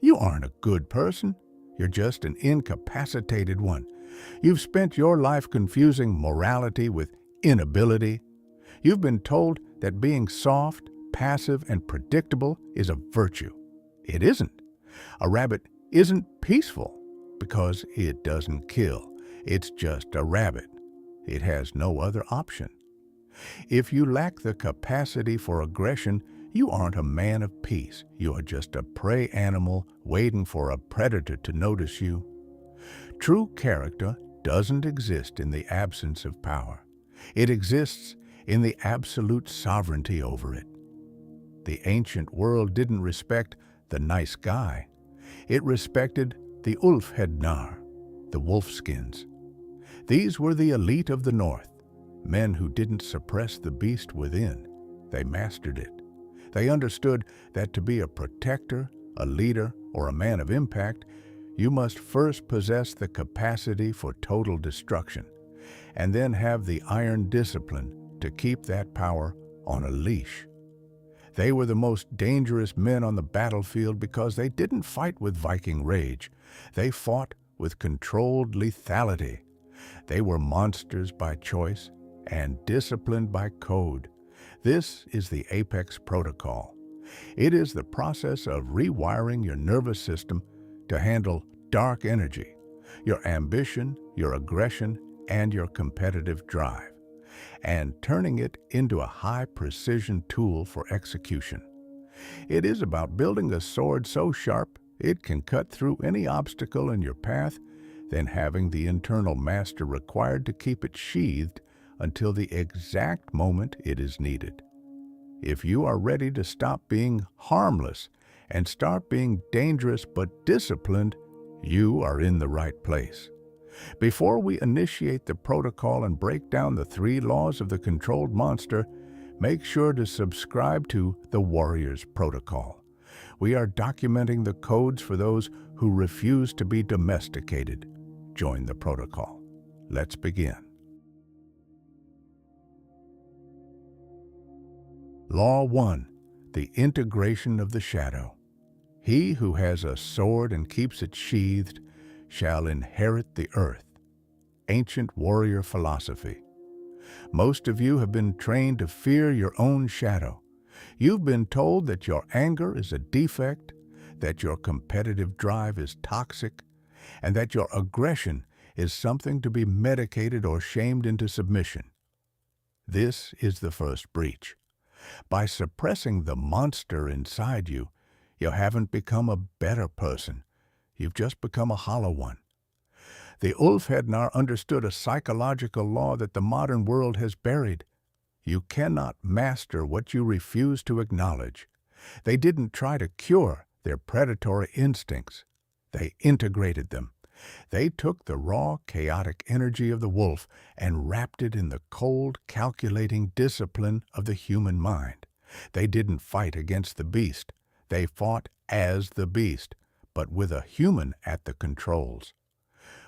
You aren't a good person. You're just an incapacitated one. You've spent your life confusing morality with inability. You've been told that being soft, passive, and predictable is a virtue. It isn't. A rabbit isn't peaceful because it doesn't kill. It's just a rabbit. It has no other option. If you lack the capacity for aggression, you aren't a man of peace. You are just a prey animal waiting for a predator to notice you. True character doesn't exist in the absence of power. It exists in the absolute sovereignty over it. The ancient world didn't respect the nice guy. It respected the Ulfhednar, the wolfskins. These were the elite of the North, men who didn't suppress the beast within. They mastered it. They understood that to be a protector, a leader, or a man of impact, you must first possess the capacity for total destruction, and then have the iron discipline to keep that power on a leash. They were the most dangerous men on the battlefield because they didn't fight with Viking rage. They fought with controlled lethality. They were monsters by choice and disciplined by code. This is the Apex Protocol. It is the process of rewiring your nervous system to handle dark energy, your ambition, your aggression, and your competitive drive, and turning it into a high-precision tool for execution. It is about building a sword so sharp it can cut through any obstacle in your path, then having the internal master required to keep it sheathed until the exact moment it is needed. If you are ready to stop being harmless and start being dangerous but disciplined, you are in the right place. Before we initiate the protocol and break down the 3 laws of the controlled monster, make sure to subscribe to the Warrior's Protocol. We are documenting the codes for those who refuse to be domesticated. Join the protocol. Let's begin. Law 1. The integration of the shadow. He who has a sword and keeps it sheathed shall inherit the earth. Ancient warrior philosophy. Most of you have been trained to fear your own shadow. You've been told that your anger is a defect, that your competitive drive is toxic, and that your aggression is something to be medicated or shamed into submission. This is the first breach. By suppressing the monster inside you, you haven't become a better person. You've just become a hollow one. The Ulfhednar understood a psychological law that the modern world has buried. You cannot master what you refuse to acknowledge. They didn't try to cure their predatory instincts. They integrated them. They took the raw, chaotic energy of the wolf and wrapped it in the cold, calculating discipline of the human mind. They didn't fight against the beast. They fought as the beast, but with a human at the controls.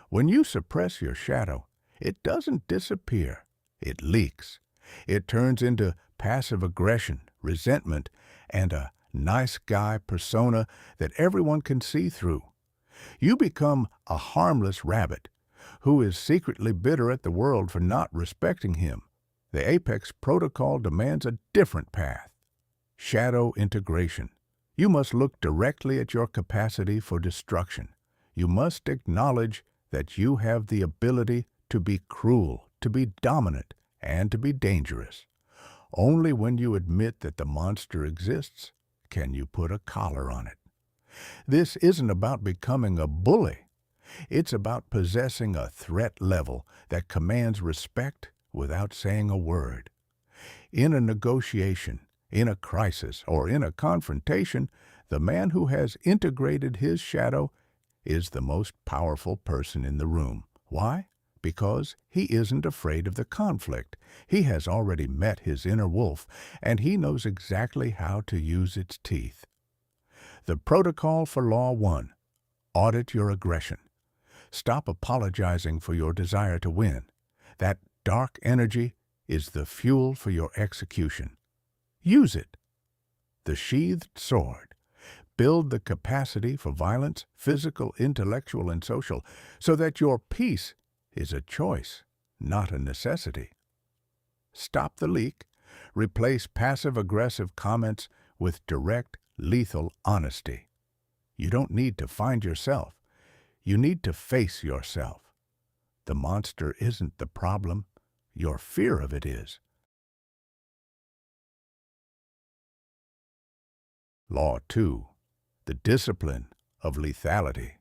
When you suppress your shadow, it doesn't disappear. It leaks. It turns into passive aggression, resentment, and a nice guy persona that everyone can see through. You become a harmless rabbit who is secretly bitter at the world for not respecting him. The Apex Protocol demands a different path. Shadow integration. You must look directly at your capacity for destruction. You must acknowledge that you have the ability to be cruel, to be dominant, and to be dangerous. Only when you admit that the monster exists can you put a collar on it. This isn't about becoming a bully. It's about possessing a threat level that commands respect without saying a word. In a negotiation, in a crisis, or in a confrontation, the man who has integrated his shadow is the most powerful person in the room. Why? Because he isn't afraid of the conflict. He has already met his inner wolf, and he knows exactly how to use its teeth. The protocol for Law 1. Audit your aggression. Stop apologizing for your desire to win. That dark energy is the fuel for your execution. Use it. The sheathed sword. Build the capacity for violence, physical, intellectual, and social, so that your peace is a choice, not a necessity. Stop the leak. Replace passive-aggressive comments with direct, lethal honesty. You don't need to find yourself. You need to face yourself. The monster isn't the problem. Your fear of it is. Law 2. The discipline of lethality.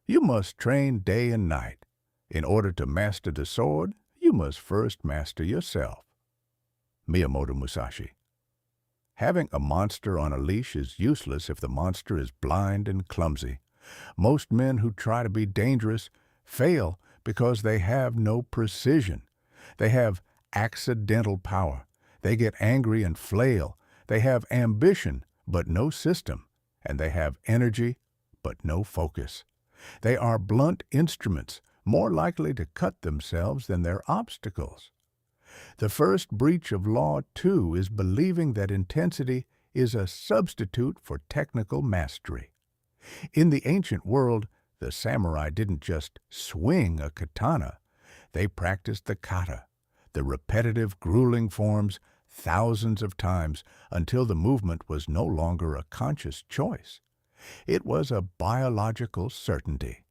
You must train day and night. In order to master the sword, you must first master yourself. Miyamoto Musashi. Having a monster on a leash is useless if the monster is blind and clumsy. Most men who try to be dangerous fail because they have no precision. They have accidental power. They get angry and flail. They have ambition, but no system. And they have energy, but no focus. They are blunt instruments, more likely to cut themselves than their obstacles. The first breach of Law 2 is believing that intensity is a substitute for technical mastery. In the ancient world, the samurai didn't just swing a katana. They practiced the kata, the repetitive, grueling forms, thousands of times until the movement was no longer a conscious choice. It was a biological certainty.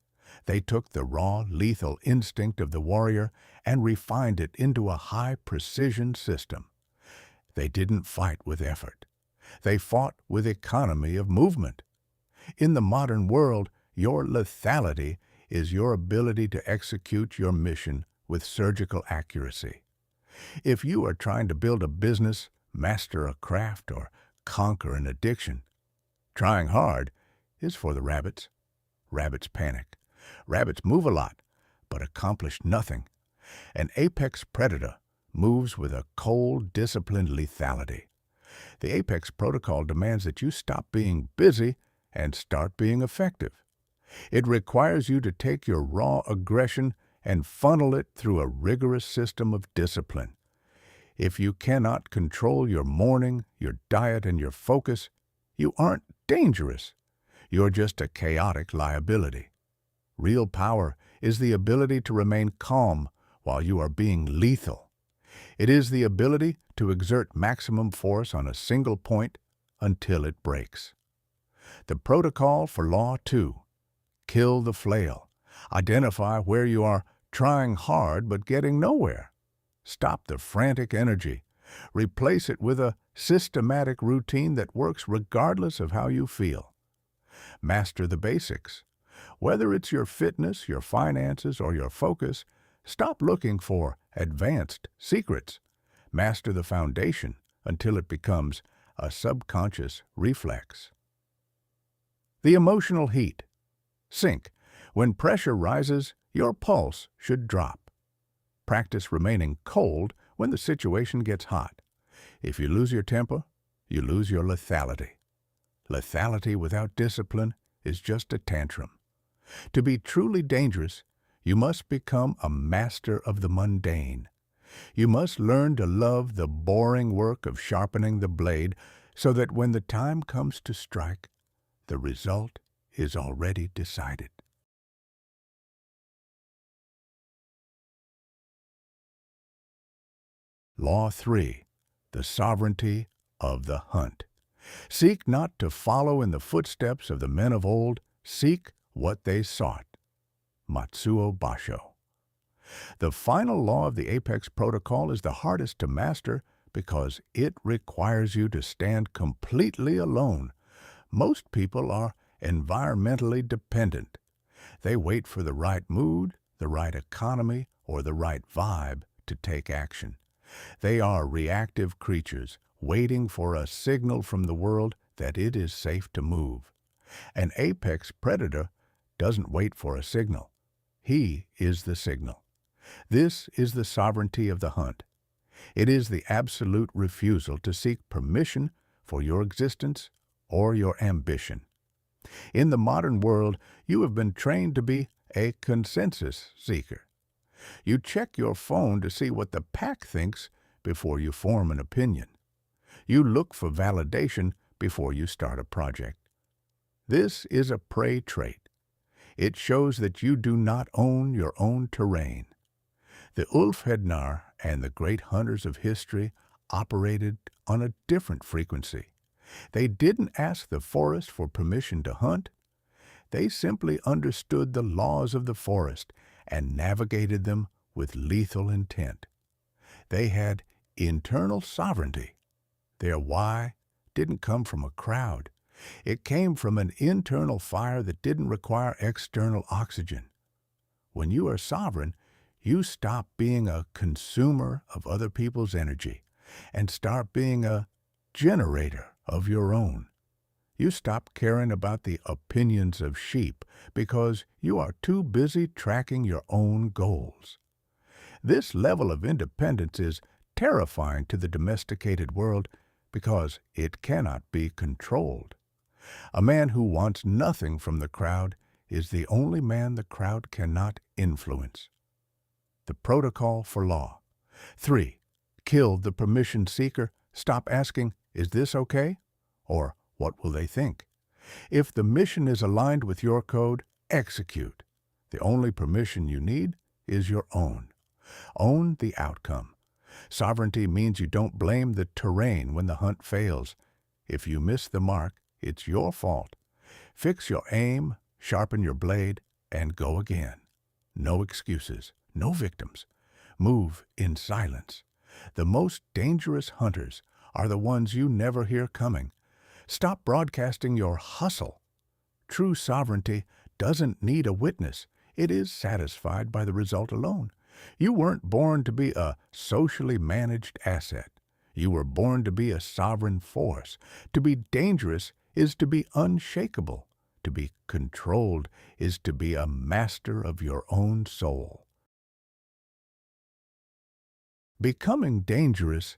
They took the raw, lethal instinct of the warrior and refined it into a high-precision system. They didn't fight with effort. They fought with economy of movement. In the modern world, your lethality is your ability to execute your mission with surgical accuracy. If you are trying to build a business, master a craft, or conquer an addiction, trying hard is for the rabbits. Rabbits panic. Rabbits move a lot, but accomplish nothing. An apex predator moves with a cold, disciplined lethality. The apex protocol demands that you stop being busy and start being effective. It requires you to take your raw aggression and funnel it through a rigorous system of discipline. If you cannot control your morning, your diet, and your focus, you aren't dangerous. You're just a chaotic liability. Real power is the ability to remain calm while you are being lethal. It is the ability to exert maximum force on a single point until it breaks. The protocol for Law 2. Kill the flail. Identify where you are trying hard but getting nowhere. Stop the frantic energy. Replace it with a systematic routine that works regardless of how you feel. Master the basics. Whether it's your fitness, your finances, or your focus, stop looking for advanced secrets. Master the foundation until it becomes a subconscious reflex. The emotional heat. Sink. When pressure rises, your pulse should drop. Practice remaining cold when the situation gets hot. If you lose your temper, you lose your lethality. Lethality without discipline is just a tantrum. To be truly dangerous, you must become a master of the mundane. You must learn to love the boring work of sharpening the blade so that when the time comes to strike, the result is already decided. Law 3. The sovereignty of the hunt. Seek not to follow in the footsteps of the men of old. Seek what they sought. Matsuo Basho. The final law of the Apex Protocol is the hardest to master because it requires you to stand completely alone. Most people are environmentally dependent. They wait for the right mood, the right economy, or the right vibe to take action. They are reactive creatures waiting for a signal from the world that it is safe to move. An apex predator doesn't wait for a signal. He is the signal. This is the sovereignty of the hunt. It is the absolute refusal to seek permission for your existence or your ambition. In the modern world, you have been trained to be a consensus seeker. You check your phone to see what the pack thinks before you form an opinion. You look for validation before you start a project. This is a prey trait. It shows that you do not own your own terrain. The Ulfhednar and the great hunters of history operated on a different frequency. They didn't ask the forest for permission to hunt. They simply understood the laws of the forest and navigated them with lethal intent. They had internal sovereignty. Their why didn't come from a crowd. It came from an internal fire that didn't require external oxygen. When you are sovereign, you stop being a consumer of other people's energy and start being a generator of your own. You stop caring about the opinions of sheep because you are too busy tracking your own goals. This level of independence is terrifying to the domesticated world because it cannot be controlled. A man who wants nothing from the crowd is the only man the crowd cannot influence. The protocol for law. 3. Kill the permission seeker. Stop asking, "Is this okay?" or "What will they think?" If the mission is aligned with your code, execute. The only permission you need is your own. Own the outcome. Sovereignty means you don't blame the terrain when the hunt fails. If you miss the mark, it's your fault. Fix your aim, sharpen your blade, and go again. No excuses, no victims. Move in silence. The most dangerous hunters are the ones you never hear coming. Stop broadcasting your hustle. True sovereignty doesn't need a witness. It is satisfied by the result alone. You weren't born to be a socially managed asset. You were born to be a sovereign force. To be dangerous is to be unshakable. To be controlled is to be a master of your own soul. Becoming dangerous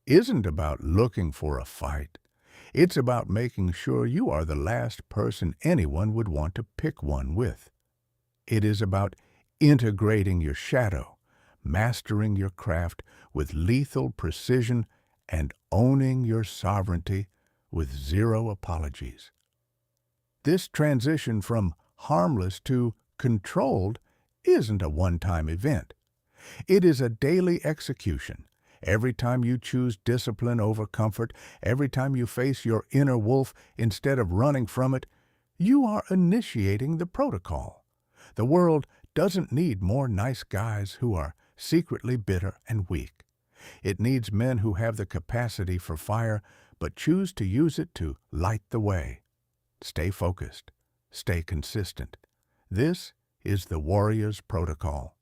isn't about looking for a fight. It's about making sure you are the last person anyone would want to pick one with. It is about integrating your shadow, mastering your craft with lethal precision, and owning your sovereignty with zero apologies. This transition from harmless to controlled isn't a one-time event. It is a daily execution. Every time you choose discipline over comfort, every time you face your inner wolf instead of running from it, you are initiating the protocol. The world doesn't need more nice guys who are secretly bitter and weak. It needs men who have the capacity for fire but choose to use it to light the way. Stay focused. Stay consistent. This is the warrior's protocol.